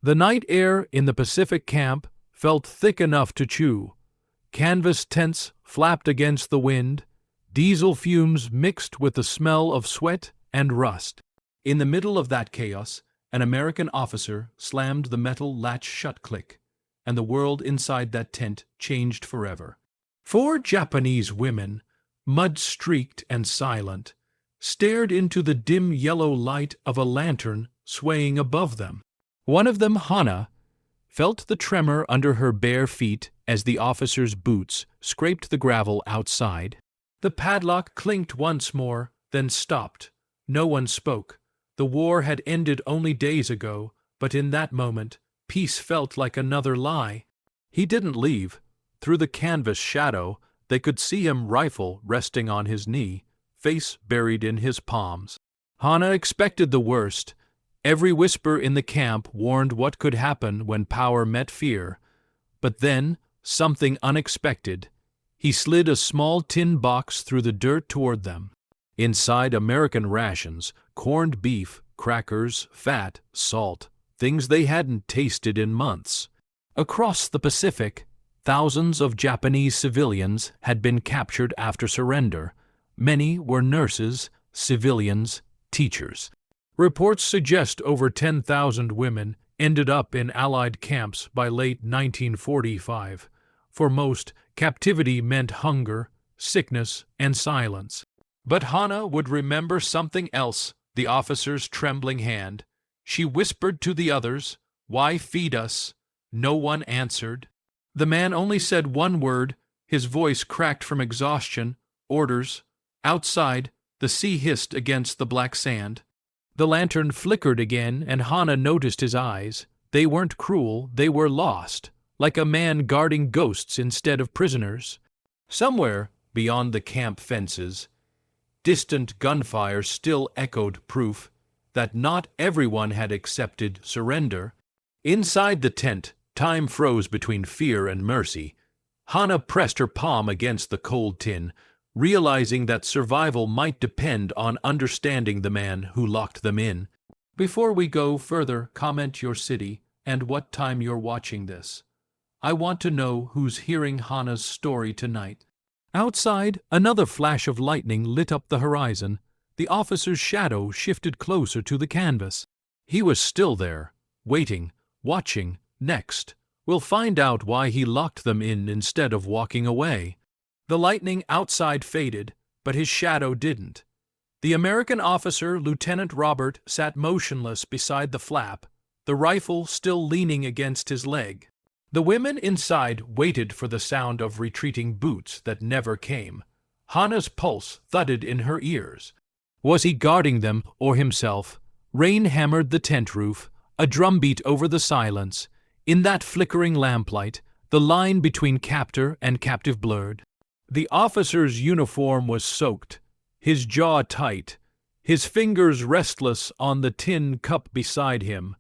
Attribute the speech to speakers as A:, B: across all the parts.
A: The night air in the Pacific camp felt thick enough to chew. Canvas tents flapped against the wind, diesel fumes mixed with the smell of sweat and rust. In the middle of that chaos, an American officer slammed the metal latch shut click, and the world inside that tent changed forever. 4 Japanese women, mud-streaked and silent, stared into the dim yellow light of a lantern swaying above them. One of them, Hana, felt the tremor under her bare feet as the officer's boots scraped the gravel outside. The padlock clinked once more, then stopped. No one spoke. The war had ended only days ago, but in that moment, peace felt like another lie. He didn't leave. Through the canvas shadow, they could see him, rifle resting on his knee, face buried in his palms. Hana expected the worst. Every whisper in the camp warned what could happen when power met fear. But then, something unexpected. He slid a small tin box through the dirt toward them. Inside, American rations, corned beef, crackers, fat, salt, things they hadn't tasted in months. Across the Pacific, thousands of Japanese civilians had been captured after surrender. Many were nurses, civilians, teachers. Reports suggest over 10,000 women ended up in Allied camps by late 1945. For most, captivity meant hunger, sickness, and silence. But Hana would remember something else, the officer's trembling hand. She whispered to the others, "Why feed us?" No one answered. The man only said one word, his voice cracked from exhaustion, "Orders." Outside, the sea hissed against the black sand. The lantern flickered again, and Hana noticed his eyes. They weren't cruel, they were lost, like a man guarding ghosts instead of prisoners. Somewhere, beyond the camp fences, distant gunfire still echoed proof that not everyone had accepted surrender. Inside the tent, time froze between fear and mercy. Hana pressed her palm against the cold tin, realizing that survival might depend on understanding the man who locked them in. Before we go further, comment your city and what time you're watching this. I want to know who's hearing Hana's story tonight. Outside, another flash of lightning lit up the horizon. The officer's shadow shifted closer to the canvas. He was still there, waiting, watching. Next, we'll find out why he locked them in instead of walking away. The lightning outside faded, but his shadow didn't. The American officer, Lieutenant Robert, sat motionless beside the flap, the rifle still leaning against his leg. The women inside waited for the sound of retreating boots that never came. Hana's pulse thudded in her ears. Was he guarding them or himself? Rain hammered the tent roof, a drumbeat over the silence. In that flickering lamplight, the line between captor and captive blurred. The officer's uniform was soaked, his jaw tight, his fingers restless on the tin cup beside him.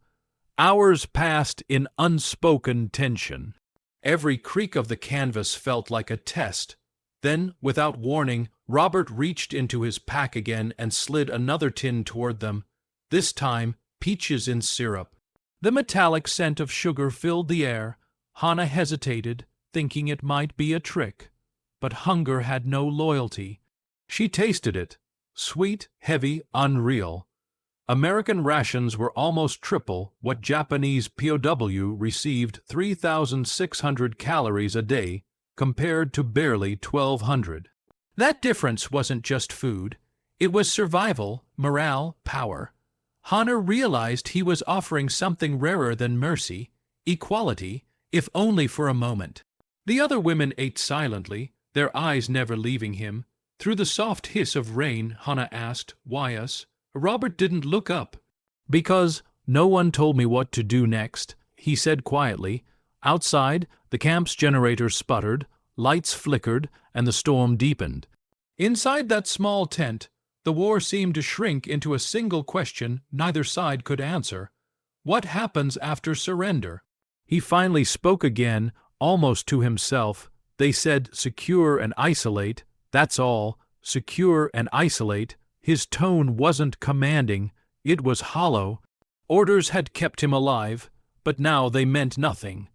A: Hours passed in unspoken tension. Every creak of the canvas felt like a test. Then, without warning, Robert reached into his pack again and slid another tin toward them, this time peaches in syrup. The metallic scent of sugar filled the air. Hana hesitated, thinking it might be a trick. But hunger had no loyalty. She tasted it, sweet, heavy, unreal. American rations were almost triple what Japanese POW received, 3,600 calories a day, compared to barely 1,200. That difference wasn't just food. It was survival, morale, power. Hana realized he was offering something rarer than mercy, equality, if only for a moment. The other women ate silently, their eyes never leaving him. Through the soft hiss of rain, Hana asked, "Why us?" Robert didn't look up. "Because no one told me what to do next," he said quietly. Outside, the camp's generator sputtered, lights flickered, and the storm deepened. Inside that small tent, the war seemed to shrink into a single question neither side could answer. What happens after surrender? He finally spoke again, almost to himself. They said, "Secure and isolate." That's all. Secure and isolate. His tone wasn't commanding. It was hollow. Orders had kept him alive, but now they meant nothing.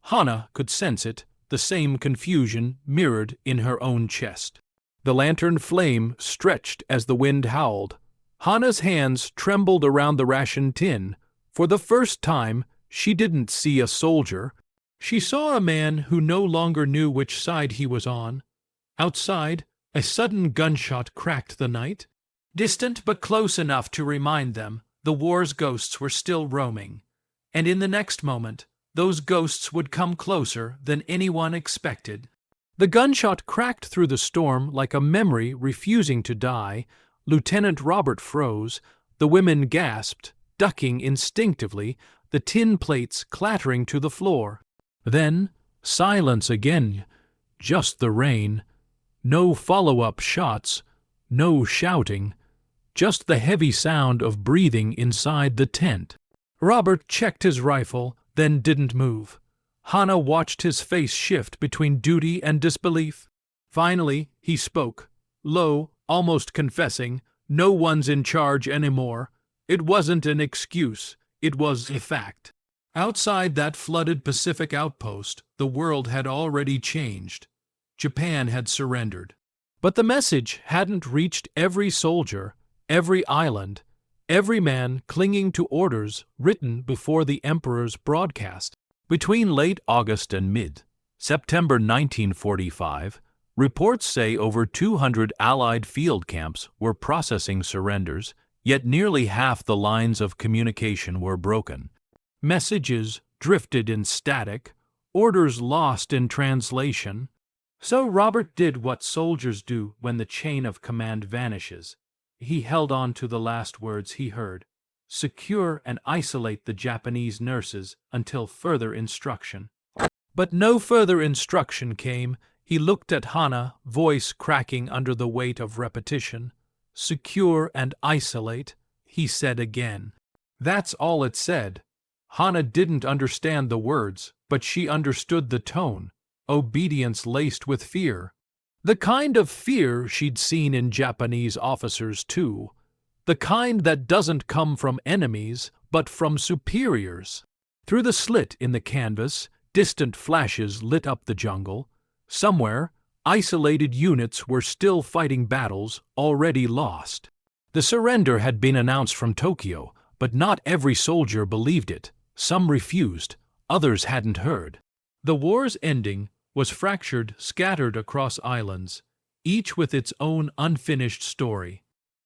A: Hannah could sense it, the same confusion mirrored in her own chest. The lantern flame stretched as the wind howled. Hannah's hands trembled around the ration tin. For the first time, she didn't see a soldier. She saw a man who no longer knew which side he was on. Outside, a sudden gunshot cracked the night. Distant but close enough to remind them the war's ghosts were still roaming. And in the next moment, those ghosts would come closer than anyone expected. The gunshot cracked through the storm like a memory refusing to die. Lieutenant Robert froze. The women gasped, ducking instinctively, the tin plates clattering to the floor. Then, silence again. Just the rain. No follow-up shots. No shouting. Just the heavy sound of breathing inside the tent. Robert checked his rifle, then didn't move. Hannah watched his face shift between duty and disbelief. Finally, he spoke, low, almost confessing, "No one's in charge anymore." It wasn't an excuse, it was a fact. Outside that flooded Pacific outpost, the world had already changed. Japan had surrendered. But the message hadn't reached every soldier, every island, every man clinging to orders written before the Emperor's broadcast. Between late August and mid-September 1945, reports say over 200 Allied field camps were processing surrenders, yet nearly half the lines of communication were broken. Messages drifted in static, orders lost in translation. So Robert did what soldiers do when the chain of command vanishes. He held on to the last words he heard. Secure and isolate the Japanese nurses until further instruction. But no further instruction came. He looked at Hannah, voice cracking under the weight of repetition. Secure and isolate, he said again. That's all it said. Hannah didn't understand the words, but she understood the tone. Obedience laced with fear. The kind of fear she'd seen in Japanese officers, too. The kind that doesn't come from enemies, but from superiors. Through the slit in the canvas, distant flashes lit up the jungle. Somewhere, isolated units were still fighting battles already lost. The surrender had been announced from Tokyo, but not every soldier believed it. Some refused, others hadn't heard. The war's ending was fractured, scattered across islands, each with its own unfinished story.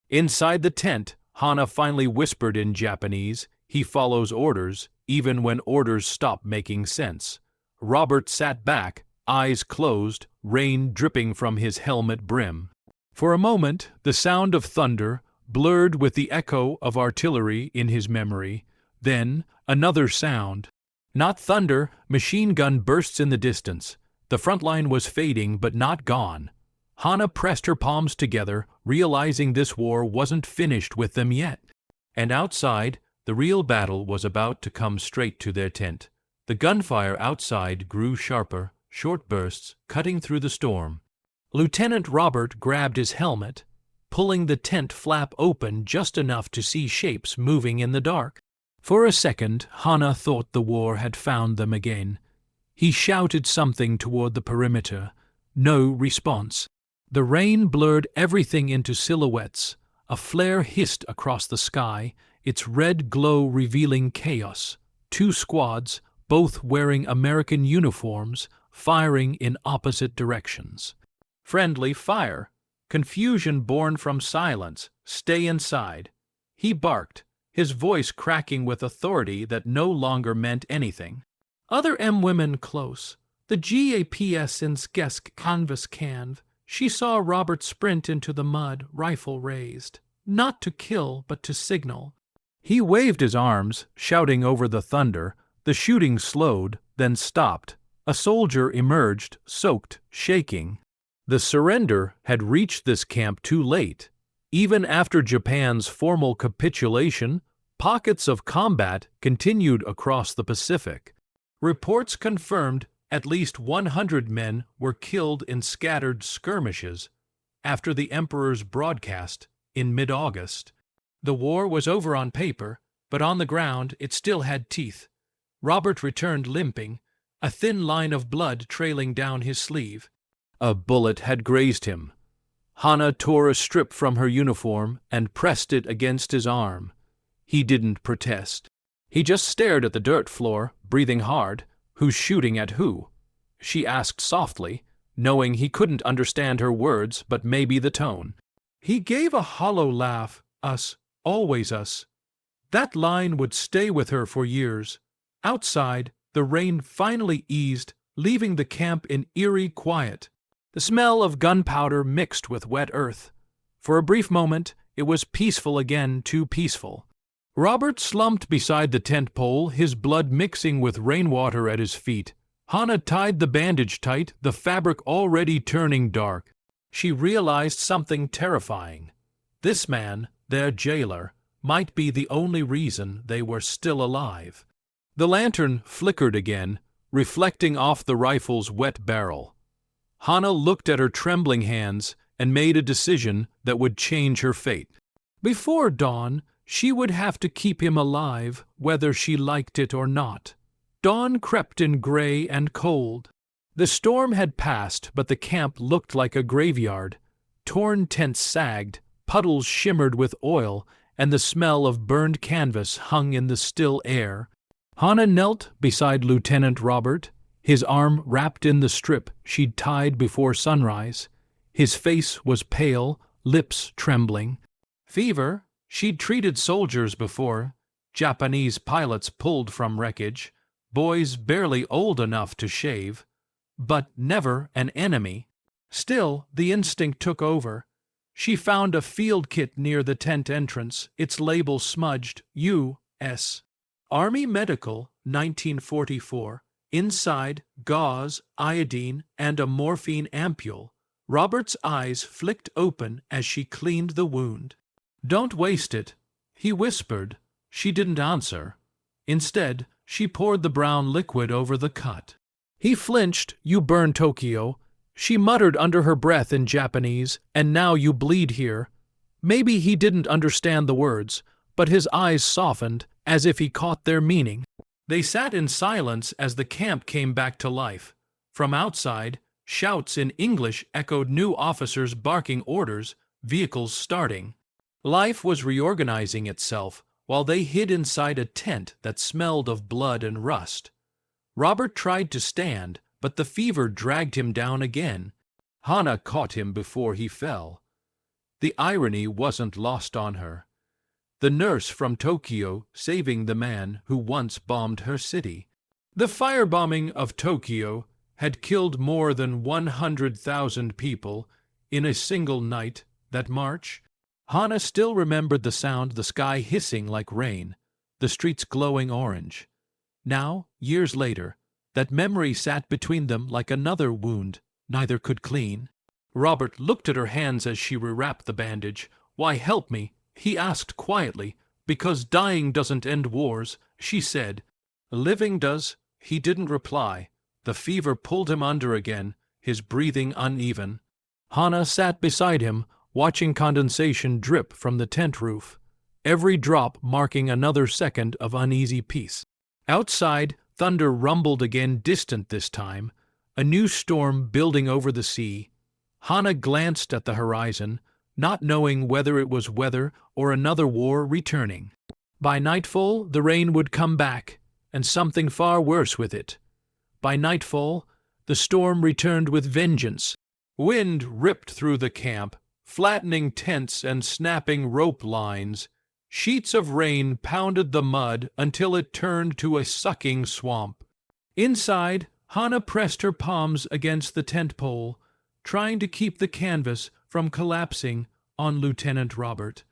A: Inside the tent, Hannah finally whispered in Japanese, "He follows orders, even when orders stop making sense." Robert sat back, eyes closed, rain dripping from his helmet brim. For a moment, the sound of thunder blurred with the echo of artillery in his memory. Then, another sound. Not thunder, machine gun bursts in the distance. The front line was fading, but not gone. Hannah pressed her palms together, realizing this war wasn't finished with them yet. And outside, the real battle was about to come straight to their tent. The gunfire outside grew sharper, short bursts, cutting through the storm. Lieutenant Robert grabbed his helmet, pulling the tent flap open just enough to see shapes moving in the dark. For a second, Hannah thought the war had found them again. He shouted something toward the perimeter. No response. The rain blurred everything into silhouettes. A flare hissed across the sky, its red glow revealing chaos. Two squads, both wearing American uniforms, firing in opposite directions. Friendly fire. Confusion born from silence. Stay inside. He barked, his voice cracking with authority that no longer meant anything. Other women close. The GAPS in Skesk canvas canv. She saw Robert sprint into the mud, rifle raised. Not to kill, but to signal. He waved his arms, shouting over the thunder. The shooting slowed, then stopped. A soldier emerged, soaked, shaking. The surrender had reached this camp too late. Even after Japan's formal capitulation, pockets of combat continued across the Pacific. Reports confirmed at least 100 men were killed in scattered skirmishes after the Emperor's broadcast in mid-August. The war was over on paper, but on the ground it still had teeth. Robert returned limping, a thin line of blood trailing down his sleeve. A bullet had grazed him. Hannah tore a strip from her uniform and pressed it against his arm. He didn't protest. He just stared at the dirt floor, breathing hard. "Who's shooting at who?" she asked softly, knowing he couldn't understand her words but maybe the tone. He gave a hollow laugh. "Us, always us." That line would stay with her for years. Outside, the rain finally eased, leaving the camp in eerie quiet. The smell of gunpowder mixed with wet earth. For a brief moment, it was peaceful again, too peaceful. Robert slumped beside the tent pole, his blood mixing with rainwater at his feet. Hannah tied the bandage tight, the fabric already turning dark. She realized something terrifying. This man, their jailer, might be the only reason they were still alive. The lantern flickered again, reflecting off the rifle's wet barrel. Hannah looked at her trembling hands and made a decision that would change her fate. Before dawn, she would have to keep him alive, whether she liked it or not. Dawn crept in gray and cold. The storm had passed, but the camp looked like a graveyard. Torn tents sagged, puddles shimmered with oil, and the smell of burned canvas hung in the still air. Hannah knelt beside Lieutenant Robert, his arm wrapped in the strip she'd tied before sunrise. His face was pale, lips trembling. Fever? She'd treated soldiers before. Japanese pilots pulled from wreckage. Boys barely old enough to shave. But never an enemy. Still, the instinct took over. She found a field kit near the tent entrance, its label smudged, U.S. Army Medical, 1944. Inside, gauze, iodine, and a morphine ampule. Robert's eyes flicked open as she cleaned the wound. "Don't waste it," he whispered. She didn't answer. Instead, she poured the brown liquid over the cut. He flinched. "You burn Tokyo," she muttered under her breath in Japanese, "and now you bleed here." Maybe he didn't understand the words, but his eyes softened as if he caught their meaning. They sat in silence as the camp came back to life. From outside, shouts in English echoed, new officers barking orders, vehicles starting. Life was reorganizing itself while they hid inside a tent that smelled of blood and rust. Robert tried to stand, but the fever dragged him down again. Hannah caught him before he fell. The irony wasn't lost on her. The nurse from Tokyo saving the man who once bombed her city. The firebombing of Tokyo had killed more than 100,000 people in a single night that March. Hannah still remembered the sound, the sky hissing like rain, the streets glowing orange. Now, years later, that memory sat between them like another wound neither could clean. Robert looked at her hands as she rewrapped the bandage. "Why help me?" he asked quietly. "Because dying doesn't end wars," she said. "Living does." He didn't reply. The fever pulled him under again, his breathing uneven. Hannah sat beside him, watching condensation drip from the tent roof, every drop marking another second of uneasy peace. Outside, thunder rumbled again, distant this time, a new storm building over the sea. Hannah glanced at the horizon, not knowing whether it was weather or another war returning. By nightfall, the rain would come back, and something far worse with it. By nightfall, the storm returned with vengeance. Wind ripped through the camp, flattening tents and snapping rope lines. Sheets of rain pounded the mud until it turned to a sucking swamp. Inside, Hannah pressed her palms against the tent pole, trying to keep the canvas from collapsing on Lieutenant Robert.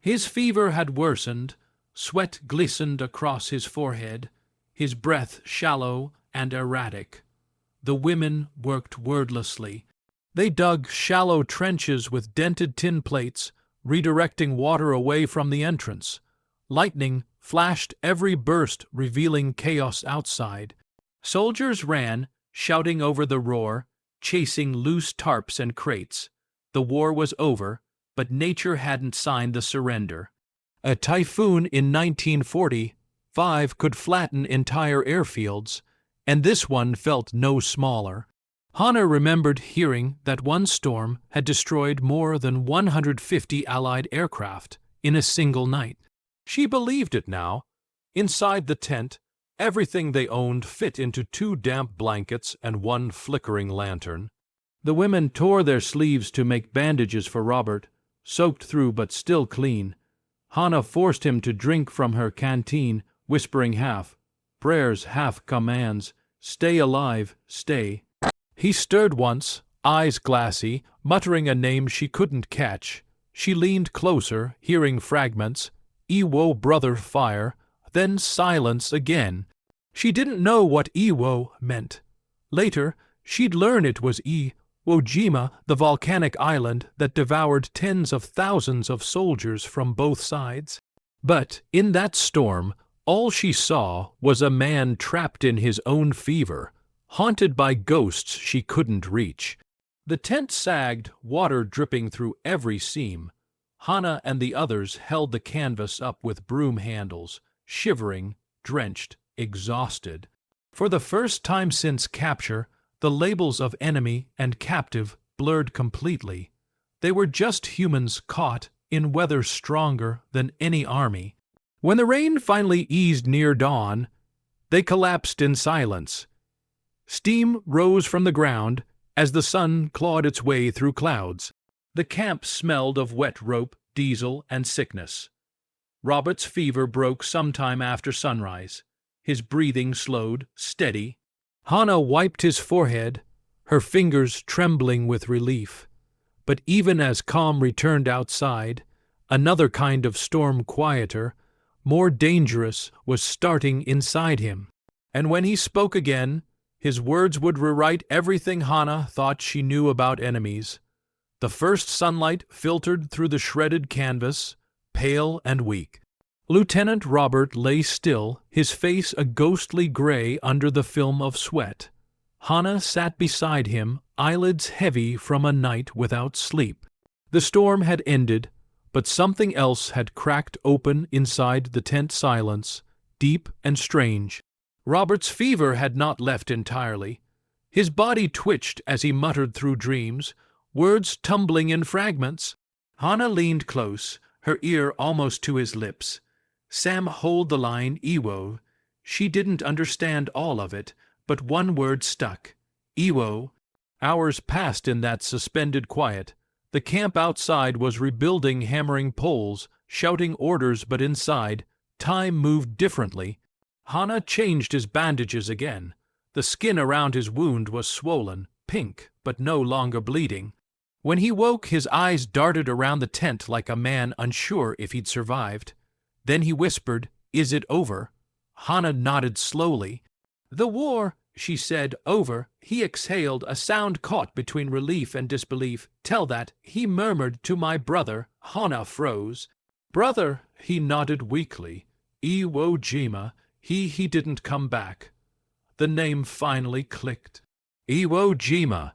A: His fever had worsened, sweat glistened across his forehead, his breath shallow and erratic. The women worked wordlessly. They dug shallow trenches with dented tin plates, redirecting water away from the entrance. Lightning flashed every burst, revealing chaos outside. Soldiers ran, shouting over the roar, chasing loose tarps and crates. The war was over, but nature hadn't signed the surrender. A typhoon in 1940 5 could flatten entire airfields, and this one felt no smaller. Hannah remembered hearing that one storm had destroyed more than 150 Allied aircraft in a single night. She believed it now. Inside the tent, everything they owned fit into 2 damp blankets and 1 flickering lantern. The women tore their sleeves to make bandages for Robert, soaked through but still clean. Hannah forced him to drink from her canteen, whispering half prayers, half commands, "Stay alive, stay." He stirred once, eyes glassy, muttering a name she couldn't catch. She leaned closer, hearing fragments. "Iwo, brother, fire," then silence again. She didn't know what Iwo meant. Later, she'd learn it was Iwo Jima, the volcanic island that devoured tens of thousands of soldiers from both sides. But in that storm, all she saw was a man trapped in his own fever, haunted by ghosts she couldn't reach. The tent sagged, water dripping through every seam. Hannah and the others held the canvas up with broom handles, shivering, drenched, exhausted. For the first time since capture, the labels of enemy and captive blurred completely. They were just humans caught in weather stronger than any army. When the rain finally eased near dawn, they collapsed in silence. Steam rose from the ground as the sun clawed its way through clouds. The camp smelled of wet rope, diesel, and sickness. Robert's fever broke sometime after sunrise. His breathing slowed, steady. Hannah wiped his forehead, her fingers trembling with relief. But even as calm returned outside, another kind of storm, quieter, more dangerous, was starting inside him. And when he spoke again, his words would rewrite everything Hannah thought she knew about enemies. The first sunlight filtered through the shredded canvas, pale and weak. Lieutenant Robert lay still, his face a ghostly gray under the film of sweat. Hannah sat beside him, eyelids heavy from a night without sleep. The storm had ended, but something else had cracked open inside the tent silence, deep and strange. Robert's fever had not left entirely. His body twitched as he muttered through dreams, words tumbling in fragments. Hannah leaned close, her ear almost to his lips. Sam hold the line, Iwo. She didn't understand all of it, but one word stuck. Iwo. Hours passed in that suspended quiet. The camp outside was rebuilding, hammering poles, shouting orders, but inside, time moved differently. Hannah changed his bandages again. The skin around his wound was swollen, pink, but no longer bleeding. When he woke, his eyes darted around the tent like a man unsure if he'd survived. Then he whispered, "Is it over?" Hannah nodded slowly. "The war," she said, "over." He exhaled, a sound caught between relief and disbelief. "Tell that," he murmured, "to my brother." Hannah froze. "Brother," he nodded weakly. "Iwo Jima. He didn't come back." The name finally clicked. Iwo Jima,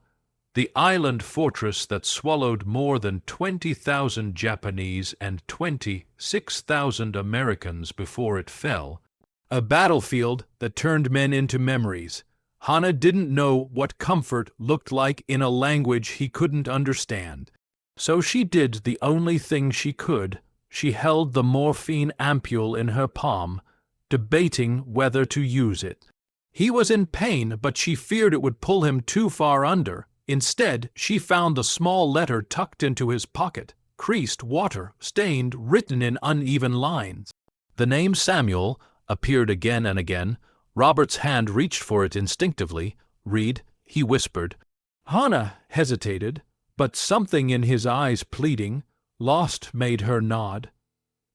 A: the island fortress that swallowed more than 20,000 Japanese and 26,000 Americans before it fell. A battlefield that turned men into memories. Hannah didn't know what comfort looked like in a language he couldn't understand. So she did the only thing she could. She held the morphine ampule in her palm, debating whether to use it. He was in pain, but she feared it would pull him too far under. Instead, she found the small letter tucked into his pocket, creased, water-stained, written in uneven lines. The name Samuel appeared again and again. Robert's hand reached for it instinctively. "Read," he whispered. Hannah hesitated, but something in his eyes pleading, lost, made her nod.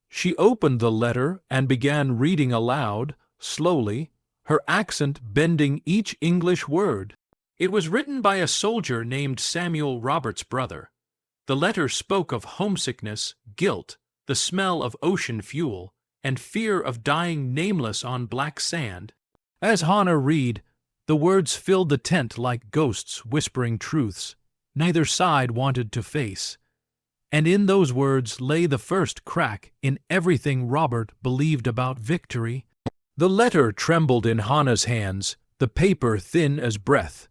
A: She opened the letter and began reading aloud, slowly, her accent bending each English word. It was written by a soldier named Samuel, Robert's brother. The letter spoke of homesickness, guilt, the smell of ocean fuel, and fear of dying nameless on black sand. As Hannah read, the words filled the tent like ghosts whispering truths neither side wanted to face. And in those words lay the first crack in everything Robert believed about victory. The letter trembled in Hannah's hands, the paper thin as breath.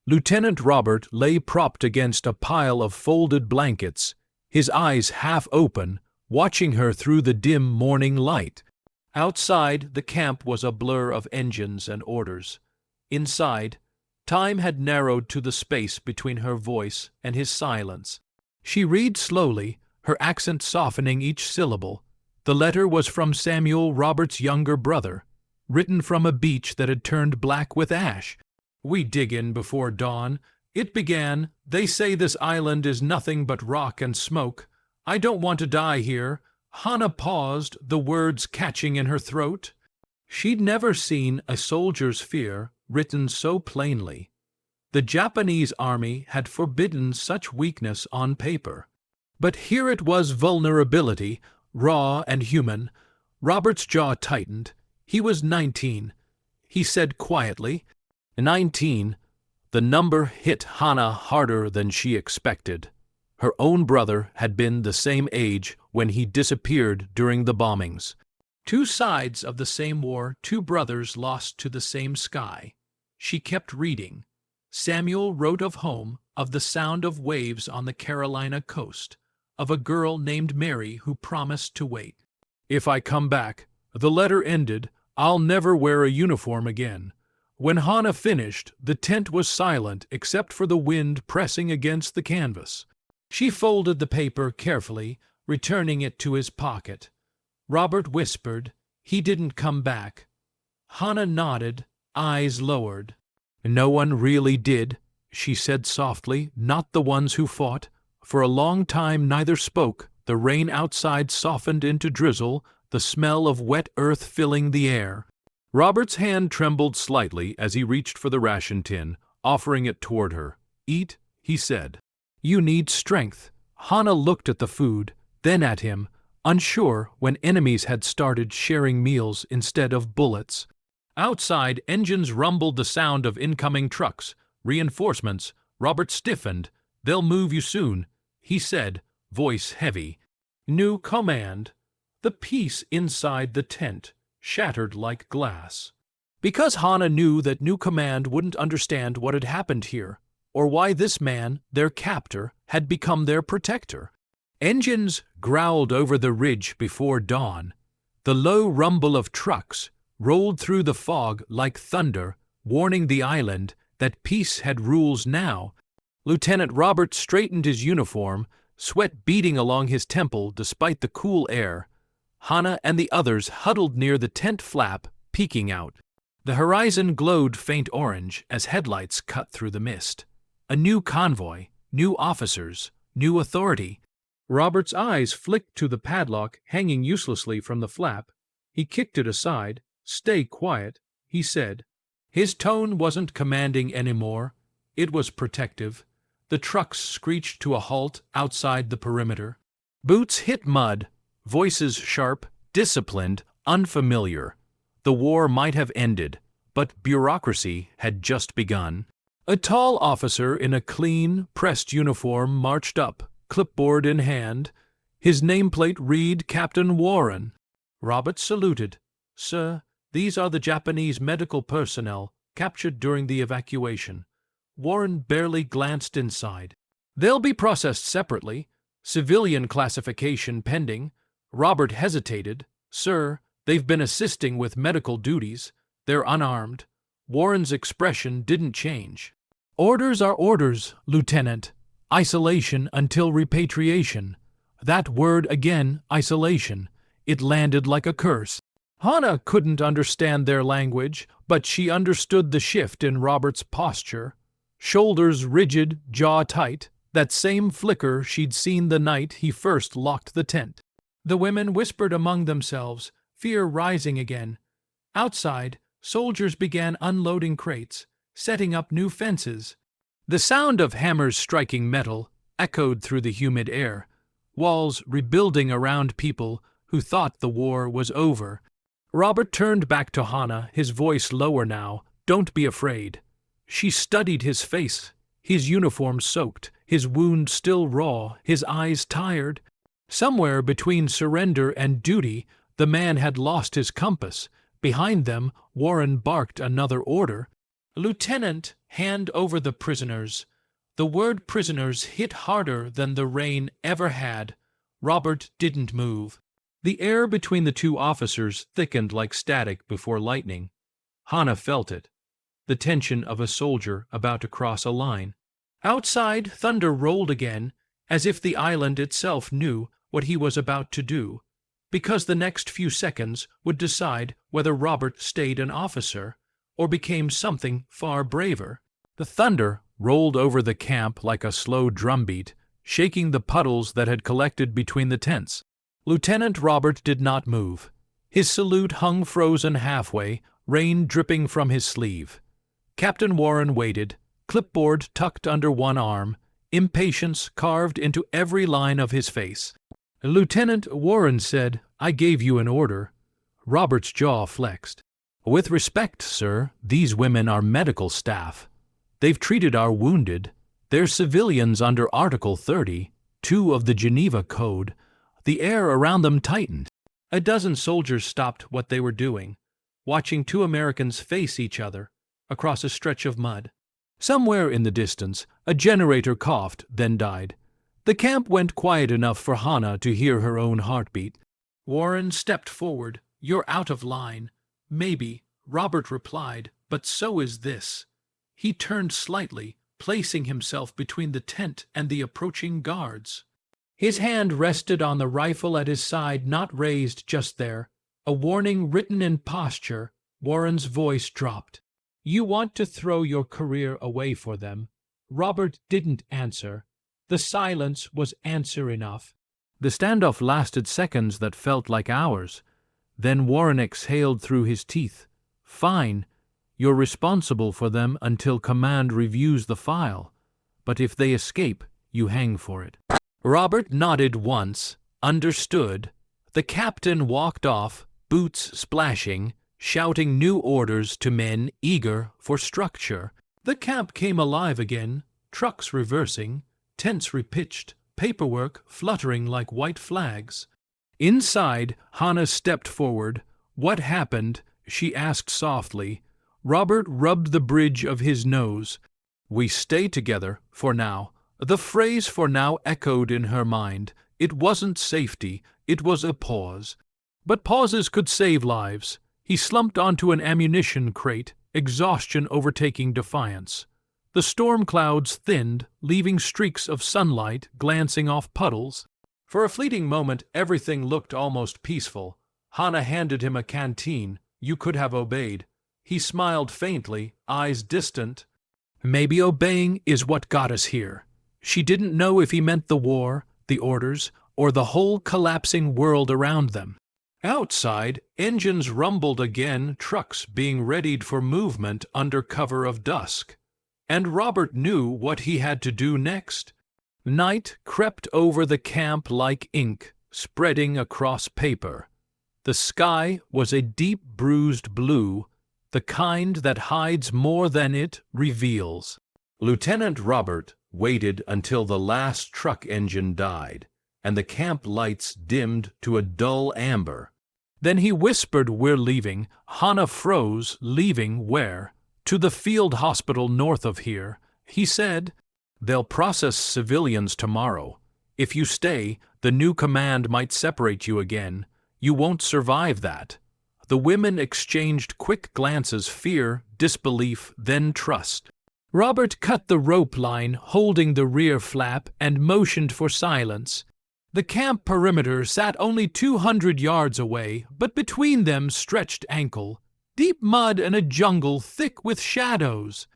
A: Lieutenant Robert lay propped against a pile of folded blankets, his eyes half open, watching her through the dim morning light. Outside, the camp was a blur of engines and orders. Inside, time had narrowed to the space between her voice and his silence. She read slowly, her accent softening each syllable. The letter was from Samuel Robert's younger brother, written from a beach that had turned black with ash. "We dig in before dawn." It began, "They say this island is nothing but rock and smoke. I don't want to die here." Hannah paused, the words catching in her throat. She'd never seen a soldier's fear written so plainly. The Japanese army had forbidden such weakness on paper. But here it was, vulnerability, raw and human. Robert's jaw tightened. He was 19. He said quietly, 19. The number hit Hannah harder than she expected. Her own brother had been the same age when he disappeared during the bombings. Two sides of the same war, two brothers lost to the same sky. She kept reading. Samuel wrote of home, of the sound of waves on the Carolina coast, of a girl named Mary who promised to wait. "If I come back," the letter ended, "I'll never wear a uniform again." When Hannah finished, the tent was silent except for the wind pressing against the canvas. She folded the paper carefully, returning it to his pocket. Robert whispered, "He didn't come back." Hannah nodded, eyes lowered. "No one really did," she said softly, "not the ones who fought." For a long time neither spoke. The rain outside softened into drizzle, the smell of wet earth filling the air. Robert's hand trembled slightly as he reached for the ration tin, offering it toward her. "Eat," he said. "You need strength." Hannah looked at the food, then at him, unsure when enemies had started sharing meals instead of bullets. Outside, engines rumbled the sound of incoming trucks. Reinforcements. Robert stiffened. "They'll move you soon," he said, voice heavy. New command. The peace inside the tent shattered like glass. Because Hannah knew that new command wouldn't understand what had happened here, or why this man, their captor, had become their protector. Engines growled over the ridge before dawn. The low rumble of trucks rolled through the fog like thunder, warning the island that peace had rules now. Lieutenant Robert straightened his uniform, sweat beading along his temple despite the cool air. Hannah and the others huddled near the tent flap, peeking out. The horizon glowed faint orange as headlights cut through the mist. A new convoy, new officers, new authority. Robert's eyes flicked to the padlock hanging uselessly from the flap. He kicked it aside. "Stay quiet," he said. His tone wasn't commanding anymore. It was protective. The trucks screeched to a halt outside the perimeter. Boots hit mud, voices sharp, disciplined, unfamiliar. The war might have ended, but bureaucracy had just begun. A tall officer in a clean, pressed uniform marched up, clipboard in hand. His nameplate read Captain Warren. Robert saluted. "Sir, these are the Japanese medical personnel captured during the evacuation." Warren barely glanced inside. "They'll be processed separately. Civilian classification pending." Robert hesitated. "Sir, they've been assisting with medical duties. They're unarmed." Warren's expression didn't change. "Orders are orders, Lieutenant. Isolation until repatriation." That word again, isolation. It landed like a curse. Hannah couldn't understand their language, but she understood the shift in Robert's posture. Shoulders rigid, jaw tight, that same flicker she'd seen the night he first locked the tent. The women whispered among themselves, fear rising again. Outside, soldiers began unloading crates, setting up new fences. The sound of hammers striking metal echoed through the humid air, walls rebuilding around people who thought the war was over. Robert turned back to Hannah, his voice lower now. "Don't be afraid." She studied his face, his uniform soaked, his wound still raw, his eyes tired. Somewhere between surrender and duty, the man had lost his compass. Behind them, Warren barked another order. "Lieutenant, hand over the prisoners." The word prisoners hit harder than the rain ever had. Robert didn't move. The air between the two officers thickened like static before lightning. Hannah felt it, the tension of a soldier about to cross a line. Outside, thunder rolled again, as if the island itself knew what he was about to do, because the next few seconds would decide whether Robert stayed an officer or became something far braver. The thunder rolled over the camp like a slow drumbeat, shaking the puddles that had collected between the tents. Lieutenant Robert did not move. His salute hung frozen halfway, rain dripping from his sleeve. Captain Warren waited, clipboard tucked under one arm, impatience carved into every line of his face. "Lieutenant," Warren said, "I gave you an order." Robert's jaw flexed. "With respect, sir, these women are medical staff. They've treated our wounded. They're civilians under Article 30, 2 of the Geneva Code." The air around them tightened. A dozen soldiers stopped what they were doing, watching two Americans face each other across a stretch of mud. Somewhere in the distance, a generator coughed, then died. The camp went quiet enough for Hannah to hear her own heartbeat. Warren stepped forward. "You're out of line." "Maybe," Robert replied, "but so is this." He turned slightly, placing himself between the tent and the approaching guards. His hand rested on the rifle at his side, not raised just there, a warning written in posture. Warren's voice dropped. "You want to throw your career away for them." Robert didn't answer. The silence was answer enough. The standoff lasted seconds that felt like hours. Then Warren exhaled through his teeth. "Fine. You're responsible for them until command reviews the file. But if they escape, you hang for it." Robert nodded once, understood. The captain walked off, boots splashing, shouting new orders to men eager for structure. The camp came alive again, trucks reversing, tents repitched, paperwork fluttering like white flags. Inside, Hannah stepped forward. "What happened?" she asked softly. Robert rubbed the bridge of his nose. "We stay together, for now." The phrase "for now" echoed in her mind. It wasn't safety, it was a pause. But pauses could save lives. He slumped onto an ammunition crate, exhaustion overtaking defiance. The storm clouds thinned, leaving streaks of sunlight glancing off puddles. For a fleeting moment, everything looked almost peaceful. Hannah handed him a canteen. You could have obeyed. He smiled faintly, eyes distant. Maybe obeying is what got us here. She didn't know if he meant the war, the orders, or the whole collapsing world around them. Outside, engines rumbled again, trucks being readied for movement under cover of dusk. And Robert knew what he had to do next. Night crept over the camp like ink, spreading across paper. The sky was a deep bruised blue, the kind that hides more than it reveals. Lieutenant Robert waited until the last truck engine died, and the camp lights dimmed to a dull amber. Then he whispered, "We're leaving." Hannah froze. "Leaving where?" "To the field hospital north of here." He said, "They'll process civilians tomorrow. If you stay, the new command might separate you again. You won't survive that." The women exchanged quick glances, fear, disbelief, then trust. Robert cut the rope line, holding the rear flap, and motioned for silence. The camp perimeter sat only 200 yards away, but between them stretched ankle. Deep mud and a jungle thick with shadows.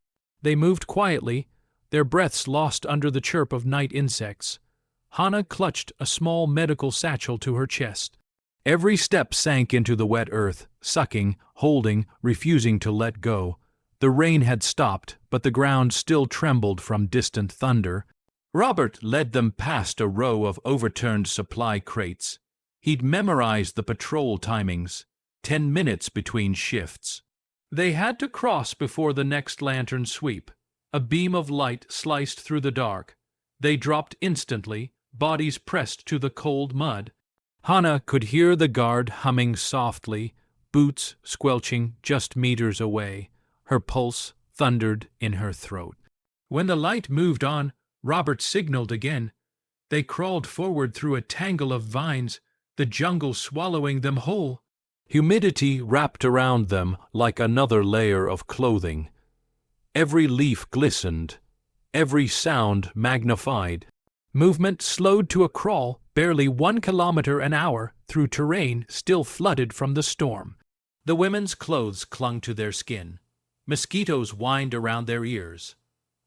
A: They moved quietly, their breaths lost under the chirp of night insects. Hannah clutched a small medical satchel to her chest. Every step sank into the wet earth, sucking, holding, refusing to let go. The rain had stopped, but the ground still trembled from distant thunder. Robert led them past a row of overturned supply crates. He'd memorized the patrol timings, 10 minutes between shifts. They had to cross before the next lantern sweep. A beam of light sliced through the dark. They dropped instantly, bodies pressed to the cold mud. Hannah could hear the guard humming softly, boots squelching just meters away. Her pulse thundered in her throat. When the light moved on, Robert signaled again. They crawled forward through a tangle of vines, the jungle swallowing them whole. Humidity wrapped around them like another layer of clothing. Every leaf glistened, every sound magnified. Movement slowed to a crawl, barely 1 kilometer an hour, through terrain still flooded from the storm. The women's clothes clung to their skin. Mosquitoes whined around their ears.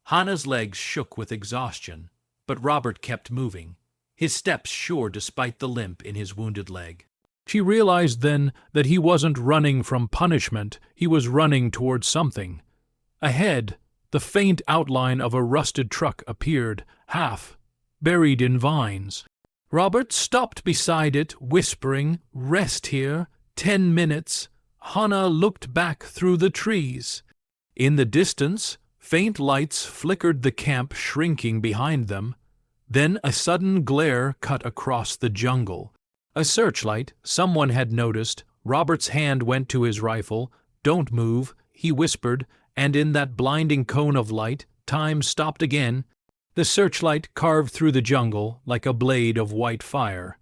A: Hannah's legs shook with exhaustion, but Robert kept moving, his steps sure despite the limp in his wounded leg. She realized then that he wasn't running from punishment, he was running towards something. Ahead, the faint outline of a rusted truck appeared, half buried in vines. Robert stopped beside it, whispering, "Rest here, 10 minutes." Hannah looked back through the trees. In the distance, faint lights flickered, the camp shrinking behind them. Then a sudden glare cut across the jungle. A searchlight someone had noticed. Robert's hand went to his rifle. "Don't move," he whispered, and in that blinding cone of light, time stopped again. The searchlight carved through the jungle like a blade of white fire.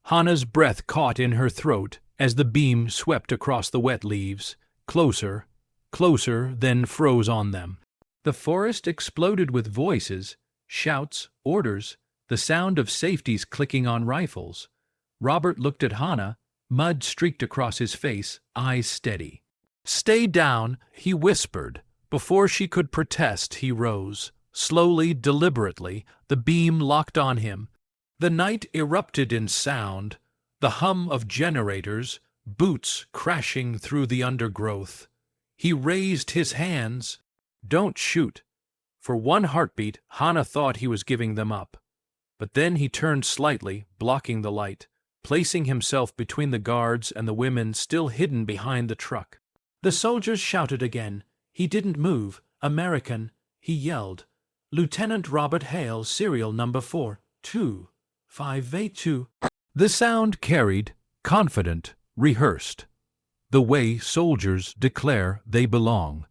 A: Hannah's breath caught in her throat as the beam swept across the wet leaves, closer, closer, then froze on them. The forest exploded with voices, shouts, orders, the sound of safeties clicking on rifles. Robert looked at Hannah, mud streaked across his face, eyes steady. "Stay down," he whispered. Before she could protest, he rose. Slowly, deliberately, the beam locked on him. The night erupted in sound, the hum of generators, boots crashing through the undergrowth. He raised his hands. "Don't shoot." For one heartbeat, Hannah thought he was giving them up. But then he turned slightly, blocking the light, placing himself between the guards and the women still hidden behind the truck. The soldiers shouted again. He didn't move. "American," he yelled. "Lieutenant Robert Hale, serial number 42582. The sound carried, confident, rehearsed. The way soldiers declare they belong.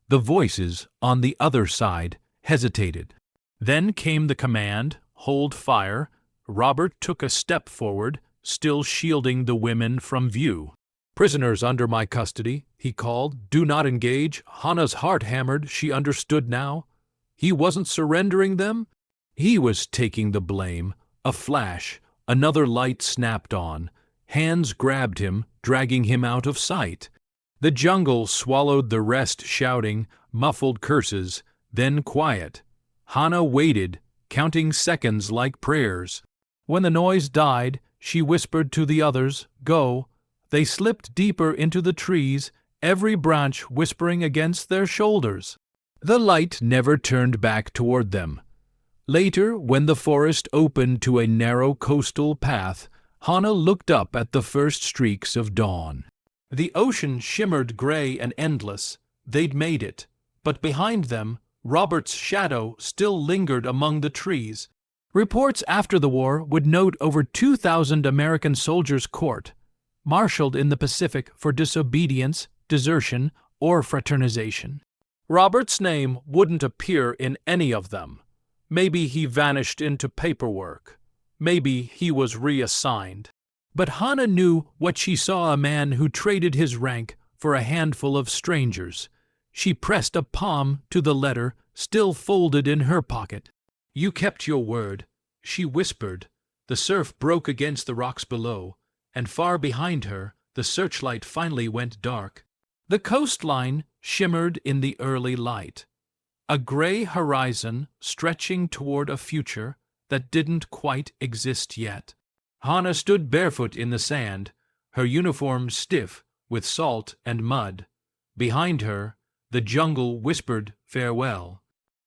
A: The voices on the other side hesitated. Then came the command, "Hold fire." Robert took a step forward, still shielding the women from view. "Prisoners under my custody," he called. "Do not engage." Hannah's heart hammered. She understood now. He wasn't surrendering them. He was taking the blame. A flash, another light snapped on. Hands grabbed him, dragging him out of sight. The jungle swallowed the rest, shouting, muffled curses, then quiet. Hannah waited, counting seconds like prayers. When the noise died, she whispered to the others, "Go." They slipped deeper into the trees, every branch whispering against their shoulders. The light never turned back toward them. Later, when the forest opened to a narrow coastal path, Hannah looked up at the first streaks of dawn. The ocean shimmered gray and endless. They'd made it. But behind them, Robert's shadow still lingered among the trees. Reports after the war would note over 2,000 American soldiers court-martialed in the Pacific for disobedience, desertion, or fraternization. Robert's name wouldn't appear in any of them. Maybe he vanished into paperwork. Maybe he was reassigned. But Hannah knew what she saw: a man who traded his rank for a handful of strangers. She pressed a palm to the letter, still folded in her pocket. "You kept your word," she whispered. The surf broke against the rocks below, and far behind her, the searchlight finally went dark. The coastline shimmered in the early light. A gray horizon stretching toward a future that didn't quite exist yet. Hannah stood barefoot in the sand, her uniform stiff with salt and mud. Behind her, the jungle whispered farewell.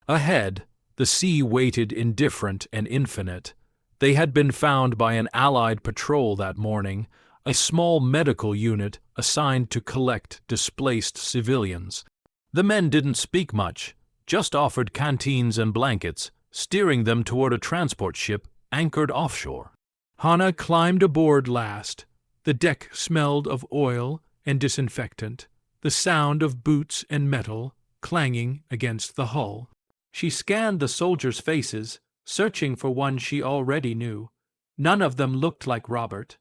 A: Ahead, the sea waited indifferent and infinite. They had been found by an Allied patrol that morning, a small medical unit assigned to collect displaced civilians. The men didn't speak much, just offered canteens and blankets, steering them toward a transport ship anchored offshore. Hannah climbed aboard last. The deck smelled of oil, and disinfectant, the sound of boots and metal clanging against the hull. She scanned the soldiers' faces, searching for one she already knew. None of them looked like Robert.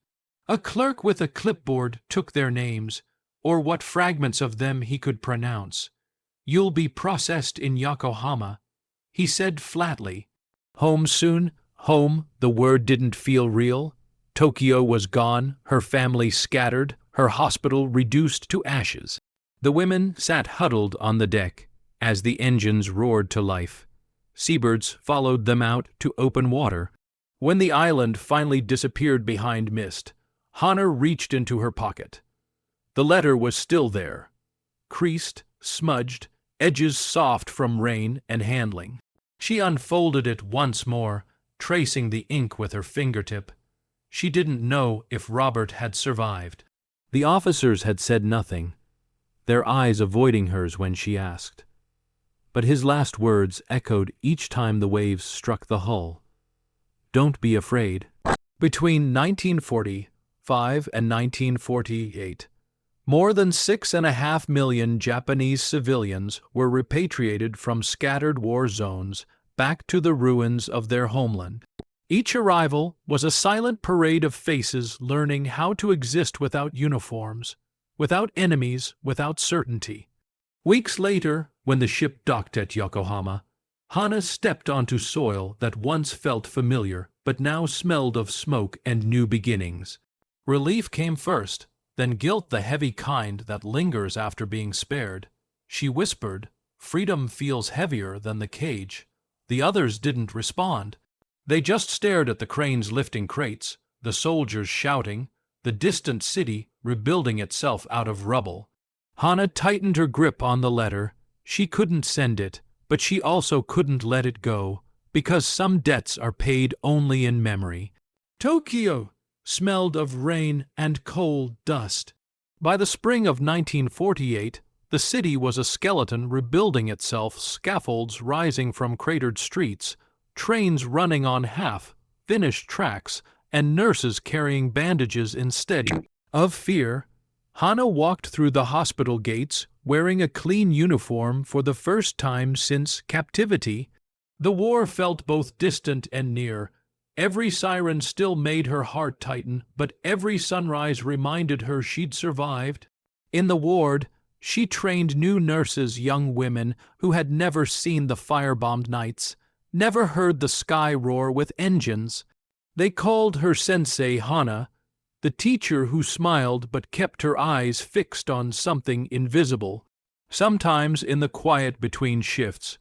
A: A clerk with a clipboard took their names, or what fragments of them he could pronounce. "You'll be processed in Yokohama," he said flatly. Home soon? Home, the word didn't feel real. Tokyo was gone, her family scattered, her hospital reduced to ashes. The women sat huddled on the deck as the engines roared to life. Seabirds followed them out to open water. When the island finally disappeared behind mist, Hana reached into her pocket. The letter was still there, creased, smudged, edges soft from rain and handling. She unfolded it once more, tracing the ink with her fingertip. She didn't know if Robert had survived. The officers had said nothing, their eyes avoiding hers when she asked. But his last words echoed each time the waves struck the hull. "Don't be afraid." Between 1945 and 1948, more than 6.5 million Japanese civilians were repatriated from scattered war zones back to the ruins of their homeland. Each arrival was a silent parade of faces learning how to exist without uniforms, without enemies, without certainty. Weeks later, when the ship docked at Yokohama, Hana stepped onto soil that once felt familiar but now smelled of smoke and new beginnings. Relief came first, then guilt, the heavy kind that lingers after being spared. She whispered, "Freedom feels heavier than the cage." The others didn't respond. They just stared at the cranes lifting crates, the soldiers shouting, the distant city rebuilding itself out of rubble. Hana tightened her grip on the letter. She couldn't send it, but she also couldn't let it go, because some debts are paid only in memory. Tokyo smelled of rain and coal dust. By the spring of 1948, the city was a skeleton rebuilding itself, scaffolds rising from cratered streets, trains running on half-finished tracks, and nurses carrying bandages instead of fear. Hana walked through the hospital gates, wearing a clean uniform for the first time since captivity. The war felt both distant and near. Every siren still made her heart tighten, but every sunrise reminded her she'd survived. In the ward, she trained new nurses, young women who had never seen the firebombed nights, never heard the sky roar with engines. They called her Sensei Hana, the teacher who smiled but kept her eyes fixed on something invisible. Sometimes in the quiet between shifts,